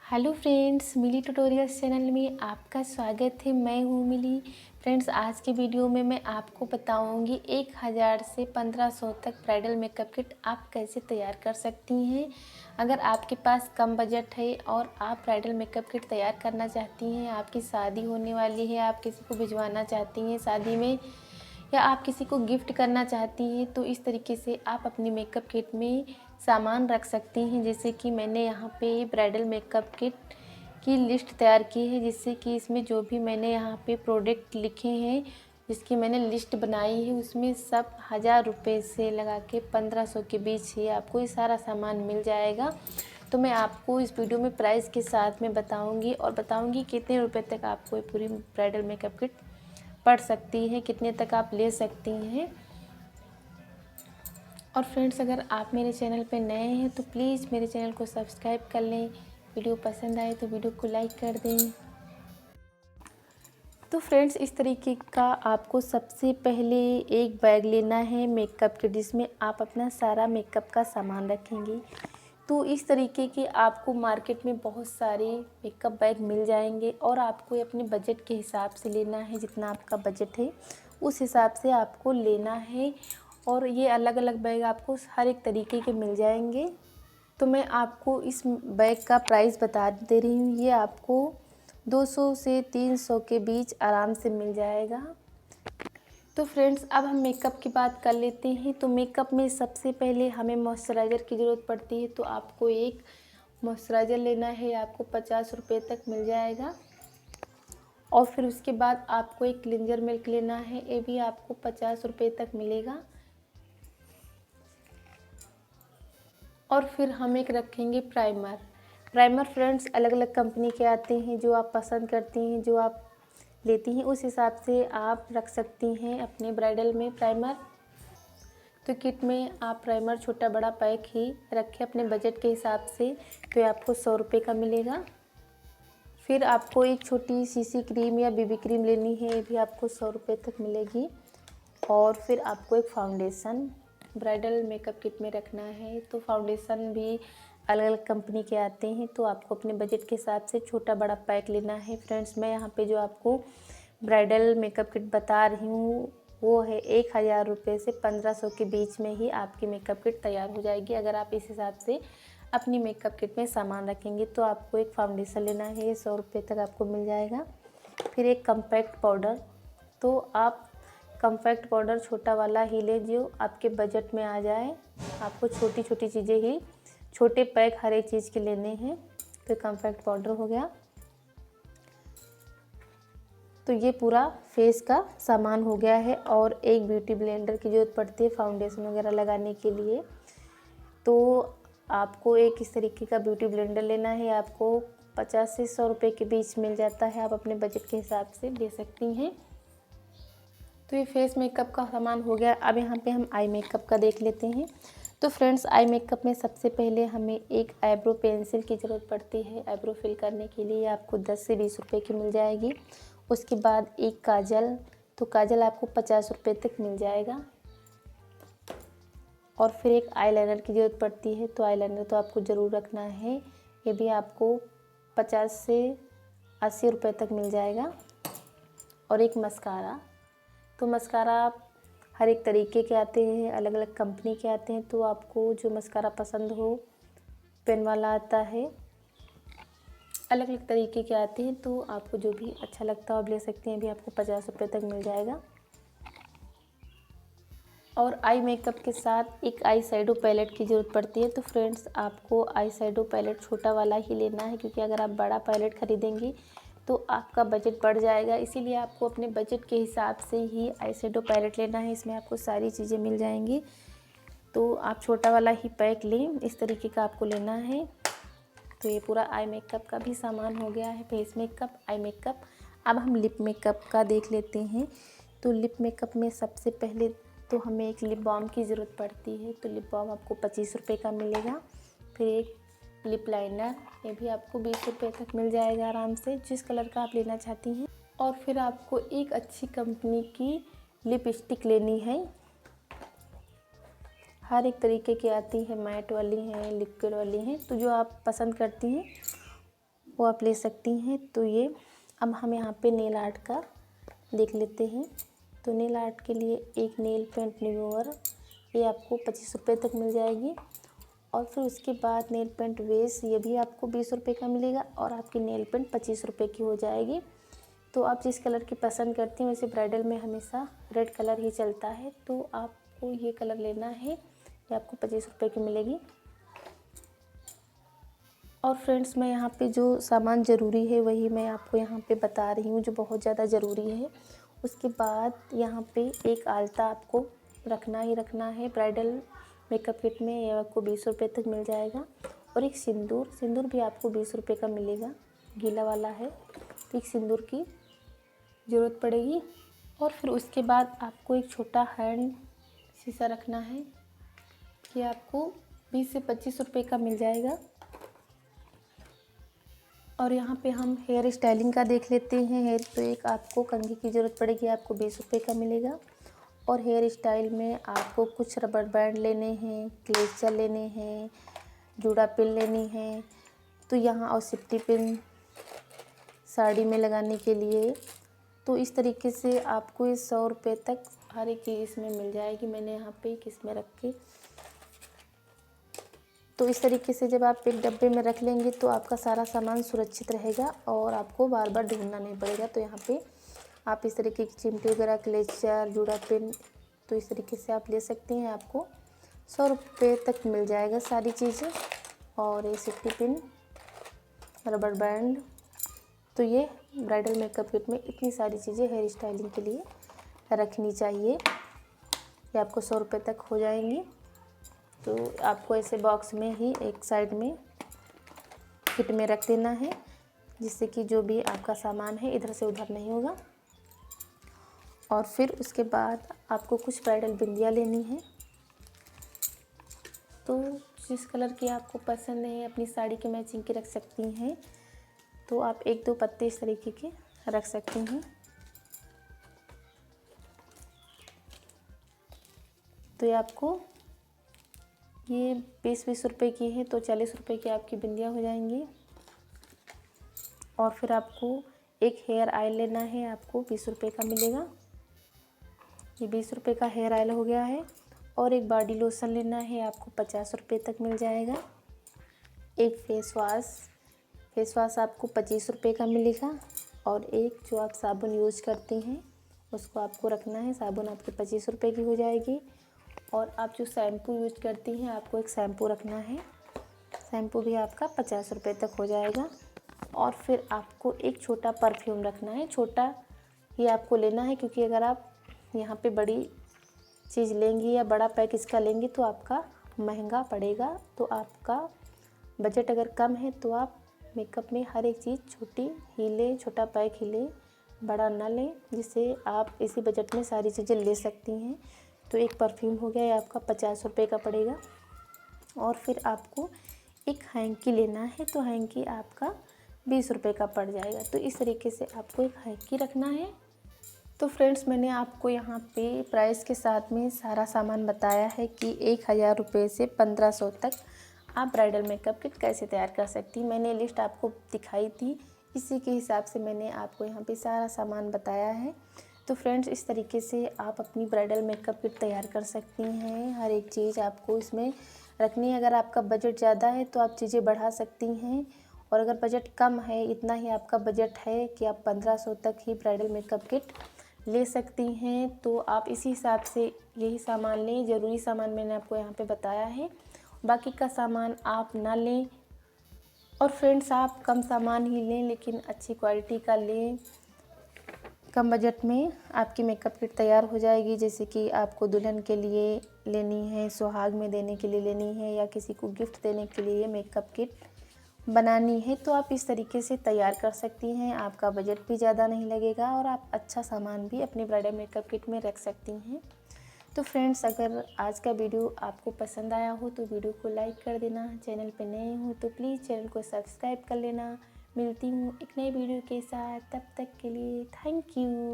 Hello friends, मिली tutorials channel में आपका स्वागत है। मैं हूँ मिली। फ्रेंड्स, आज के वीडियो में मैं आपको बताऊँगी 1000 से 1500 तक ब्राइडल मेकअप किट आप कैसे तैयार कर सकती हैं। अगर आपके पास कम बजट है और आप ब्राइडल मेकअप किट तैयार करना चाहती हैं, आपकी शादी होने वाली है, आप किसी को भिजवाना चाहती हैं शादी में, या आप किसी को गिफ्ट करना चाहती हैं, तो इस तरीके से आप अपनी मेकअप किट में सामान रख सकती हैं। जैसे कि मैंने यहाँ पे ब्राइडल मेकअप किट की लिस्ट तैयार की है, जिससे कि इसमें जो भी मैंने यहाँ पे प्रोडक्ट लिखे हैं, जिसकी मैंने लिस्ट बनाई है, उसमें सब 1000 रुपये से लगा के 1500 के बीच ही आपको ये सारा सामान मिल जाएगा। तो मैं आपको इस वीडियो में प्राइस के साथ में बताऊंगी और बताऊंगी कितने रुपए तक आपको ये पूरी ब्राइडल मेकअप किट पड़ सकती है, कितने तक आप ले सकती हैं। और फ्रेंड्स, अगर आप मेरे चैनल पे नए हैं तो प्लीज़ मेरे चैनल को सब्सक्राइब कर लें। वीडियो पसंद आए तो वीडियो को लाइक कर दें। तो फ्रेंड्स, इस तरीके का आपको सबसे पहले एक बैग लेना है मेकअप किट, जिसमें आप अपना सारा मेकअप का सामान रखेंगी। तो इस तरीके के आपको मार्केट में बहुत सारे मेकअप बैग मिल जाएंगे और आपको अपने बजट के हिसाब से लेना है। जितना आपका बजट है उस हिसाब से आपको लेना है। और ये अलग अलग बैग आपको हर एक तरीके के मिल जाएंगे। तो मैं आपको इस बैग का प्राइस बता दे रही हूँ। ये आपको 200 से 300 के बीच आराम से मिल जाएगा। तो फ्रेंड्स, अब हम मेकअप की बात कर लेते हैं। तो मेकअप में सबसे पहले हमें मॉइस्चराइज़र की ज़रूरत पड़ती है। तो आपको एक मॉइस्चराइज़र लेना है, आपको 50 रुपये तक मिल जाएगा। और फिर उसके बाद आपको एक क्लिंजर मिल्क लेना है, ये भी आपको 50 रुपये तक मिलेगा। और फिर हम एक रखेंगे प्राइमर। प्राइमर फ्रेंड्स अलग अलग कंपनी के आते हैं, जो आप पसंद करती हैं, जो आप लेती हैं, उस हिसाब से आप रख सकती हैं अपने ब्राइडल में प्राइमर। तो किट में आप प्राइमर छोटा बड़ा पैक ही रखें अपने बजट के हिसाब से। तो ये आपको 100 रुपये का मिलेगा। फिर आपको एक छोटी सीसी क्रीम या बीबी क्रीम लेनी है, ये भी आपको 100 रुपये तक मिलेगी। और फिर आपको एक फाउंडेशन ब्राइडल मेकअप किट में रखना है। तो फाउंडेशन भी अलग अलग कंपनी के आते हैं, तो आपको अपने बजट के हिसाब से छोटा बड़ा पैक लेना है। फ्रेंड्स, मैं यहाँ पे जो आपको ब्राइडल मेकअप किट बता रही हूँ वो है 1000 रुपये से 1500 के बीच में ही आपकी मेकअप किट तैयार हो जाएगी। अगर आप इस हिसाब से अपनी मेकअप किट में सामान रखेंगे तो आपको एक फाउंडेशन लेना है, 100 रुपये तक आपको मिल जाएगा। फिर एक कम्पैक्ट पाउडर, तो आप कम्पैक्ट पाउडर छोटा वाला ही लें जो आपके बजट में आ जाए। आपको छोटी छोटी चीज़ें ही, छोटे पैक हर एक चीज़ के लेने हैं। तो कम्पैक्ट पाउडर हो गया। तो ये पूरा फेस का सामान हो गया है। और एक ब्यूटी ब्लेंडर की ज़रूरत पड़ती है फाउंडेशन वगैरह लगाने के लिए। तो आपको एक इस तरीके का ब्यूटी ब्लेंडर लेना है, आपको 50 से 100 रुपये के बीच मिल जाता है। आप अपने बजट के हिसाब से ले सकती हैं। तो ये फेस मेकअप का सामान हो गया। अब यहाँ पे हम आई मेकअप का देख लेते हैं। तो फ्रेंड्स, आई मेकअप में सबसे पहले हमें एक आईब्रो पेंसिल की ज़रूरत पड़ती है। आईब्रो फिल करने के लिए आपको 10 से 20 रुपये की मिल जाएगी। उसके बाद एक काजल, तो काजल आपको 50 रुपये तक मिल जाएगा। और फिर एक आईलाइनर की ज़रूरत पड़ती है। तो आईलाइनर तो आपको ज़रूर रखना है, ये भी आपको 50 से 80 रुपये तक मिल जाएगा। और एक मस्कारा, तो मस्कारा आप हर एक तरीके के आते हैं, अलग अलग कंपनी के आते हैं। तो आपको जो मस्कारा पसंद हो, पेन वाला आता है, अलग अलग तरीके के आते हैं। तो आपको जो भी अच्छा लगता हो आप ले सकते हैं, भी आपको 50 रुपये तक मिल जाएगा। और आई मेकअप के साथ एक आई शैडो पैलेट की ज़रूरत पड़ती है। तो फ्रेंड्स, आपको आई शैडो पैलेट छोटा वाला ही लेना है, क्योंकि अगर आप बड़ा पैलेट खरीदेंगी तो आपका बजट बढ़ जाएगा। इसीलिए आपको अपने बजट के हिसाब से ही आई शैडो पैलेट लेना है। इसमें आपको सारी चीज़ें मिल जाएंगी। तो आप छोटा वाला ही पैक लें, इस तरीके का आपको लेना है। तो ये पूरा आई मेकअप का भी सामान हो गया है, फेस मेकअप, आई मेकअप। अब हम लिप मेकअप का देख लेते हैं। तो लिप मेकअप में सबसे पहले तो हमें एक लिप बाम की ज़रूरत पड़ती है। तो लिप बाम आपको 25 रुपये का मिलेगा। फिर एक लिप लाइनर, ये भी आपको 20 रुपये तक मिल जाएगा आराम से, जिस कलर का आप लेना चाहती हैं। और फिर आपको एक अच्छी कंपनी की लिपस्टिक लेनी है। हर एक तरीके की आती है, मैट वाली हैं, लिक्विड वाली हैं, तो जो आप पसंद करती हैं वो आप ले सकती हैं। तो ये अब हम यहाँ पे नेल आर्ट का देख लेते हैं। तो नेल आर्ट के लिए एक नेल पेंट रिमूवर ये आपको 25 रुपये तक मिल जाएगी। और फिर उसके बाद नेल पेंट बेस ये भी आपको 20 रुपये का मिलेगा और आपकी नेल पेंट 25 रुपये की हो जाएगी। तो आप जिस कलर की पसंद करती हैं, वैसे ब्राइडल में हमेशा रेड कलर ही चलता है, तो आपको ये कलर लेना है। ये आपको 25 रुपये की मिलेगी। और फ्रेंड्स, मैं यहाँ पे जो सामान ज़रूरी है वही मैं आपको यहाँ पे बता रही हूँ, जो बहुत ज़्यादा ज़रूरी है। उसके बाद यहाँ पे एक आलता आपको रखना ही रखना है ब्राइडल मेकअप किट में। ये आपको 20 रुपये तक मिल जाएगा। और एक सिंदूर भी आपको 20 रुपये का मिलेगा, गीला वाला है। तो एक सिंदूर की ज़रूरत पड़ेगी। और फिर उसके बाद आपको एक छोटा हैंड शीशा रखना है, कि आपको 20 से 25 रुपये का मिल जाएगा। और यहाँ पे हम हेयर स्टाइलिंग का देख लेते हैं। हेयर तो एक आपको कंघी की ज़रूरत पड़ेगी, आपको 20 रुपये का मिलेगा। और हेयर स्टाइल में आपको कुछ रबर बैंड लेने हैं, क्लेचर लेने हैं, जूड़ा पिन लेनी है। तो यहाँ और सिफ्टी पिन साड़ी में लगाने के लिए। तो इस तरीके से आपको ये 100 रुपये तक हर एक चीज़ इसमें मिल जाएगी। मैंने यहाँ पे एक इसमें रख के, तो इस तरीके से जब आप एक डब्बे में रख लेंगे तो आपका सारा सामान सुरक्षित रहेगा और आपको बार बार ढूंढना नहीं पड़ेगा। तो यहाँ पे आप इस तरीके की चिमटी वगैरह, क्लेचर, जूड़ा पिन, तो इस तरीके से आप ले सकते हैं। आपको 100 रुपये तक मिल जाएगा सारी चीज़ें। और ये सिफ्टी पिन, रबर बैंड, तो ये ब्राइडल मेकअप किट में इतनी सारी चीज़ें हेयर स्टाइलिंग के लिए रखनी चाहिए। ये आपको 100 रुपये तक हो जाएंगी। तो आपको ऐसे बॉक्स में ही एक साइड में किट में रख देना है, जिससे कि जो भी आपका सामान है इधर से उधर नहीं होगा। और फिर उसके बाद आपको कुछ ब्राइडल बिंदियाँ लेनी है। तो जिस कलर की आपको पसंद है अपनी साड़ी के मैचिंग की रख सकती हैं। तो आप 1-2 पत्ते इस तरीके के रख सकती हैं। तो ये आपको ये 20-20 रुपये की है, तो 40 रुपये की आपकी बिंदियाँ हो जाएंगी। और फिर आपको एक हेयर ऑयल लेना है, आपको 20 रुपये का मिलेगा। ये 20 रुपये का हेयर ऑयल हो गया है। और एक बॉडी लोशन लेना है, आपको 50 रुपये तक मिल जाएगा। एक फेस वाश आपको 25 रुपये का मिलेगा। और एक जो आप साबुन यूज़ करती हैं उसको आपको रखना है, साबुन आपकी 25 रुपये की हो जाएगी। और आप जो शैम्पू यूज करती हैं आपको एक शैम्पू रखना है, शैम्पू भी आपका 50 रुपये तक हो जाएगा। और फिर आपको एक छोटा परफ्यूम रखना है, छोटा ये आपको लेना है, क्योंकि अगर आप यहाँ पे बड़ी चीज़ लेंगी या बड़ा पैक इसका लेंगी तो आपका महंगा पड़ेगा। तो आपका बजट अगर कम है तो आप मेकअप में हर एक चीज़ छोटी ही लें, छोटा पैक ही लें, बड़ा ना लें, जिससे आप इसी बजट में सारी चीज़ें ले सकती हैं। तो एक परफ्यूम हो गया, ये आपका 50 रुपये का पड़ेगा। और फिर आपको एक हैंकी लेना है, तो हैंकी आपका 20 रुपये का पड़ जाएगा। तो इस तरीके से आपको एक हैंकी रखना है। तो फ्रेंड्स, मैंने आपको यहाँ पे प्राइस के साथ में सारा सामान बताया है कि 1000 रुपये से 1500 तक आप ब्राइडल मेकअप किट कैसे तैयार कर सकती। मैंने लिस्ट आपको दिखाई थी, इसी के हिसाब से मैंने आपको यहाँ पे सारा सामान बताया है। तो फ्रेंड्स, इस तरीके से आप अपनी ब्राइडल मेकअप किट तैयार कर सकती हैं। हर एक चीज़ आपको इसमें रखनी है। अगर आपका बजट ज़्यादा है तो आप चीज़ें बढ़ा सकती हैं, और अगर बजट कम है, इतना ही आपका बजट है कि आप 1500 तक ही ब्राइडल मेकअप किट ले सकती हैं, तो आप इसी हिसाब से यही सामान लें। ज़रूरी सामान मैंने आपको यहाँ पे बताया है, बाकी का सामान आप ना लें। और फ्रेंड्स, आप कम सामान ही लें लेकिन अच्छी क्वालिटी का लें। कम बजट में आपकी मेकअप किट तैयार हो जाएगी। जैसे कि आपको दुल्हन के लिए लेनी है, सुहाग में देने के लिए लेनी है, या किसी को गिफ्ट देने के लिए मेकअप किट बनानी है, तो आप इस तरीके से तैयार कर सकती हैं। आपका बजट भी ज़्यादा नहीं लगेगा और आप अच्छा सामान भी अपनी ब्राइडल मेकअप किट में रख सकती हैं। तो फ्रेंड्स, अगर आज का वीडियो आपको पसंद आया हो तो वीडियो को लाइक कर देना। चैनल पर नए हो तो प्लीज़ चैनल को सब्सक्राइब कर लेना। मिलती हूँ एक नए वीडियो के साथ, तब तक के लिए थैंक यू।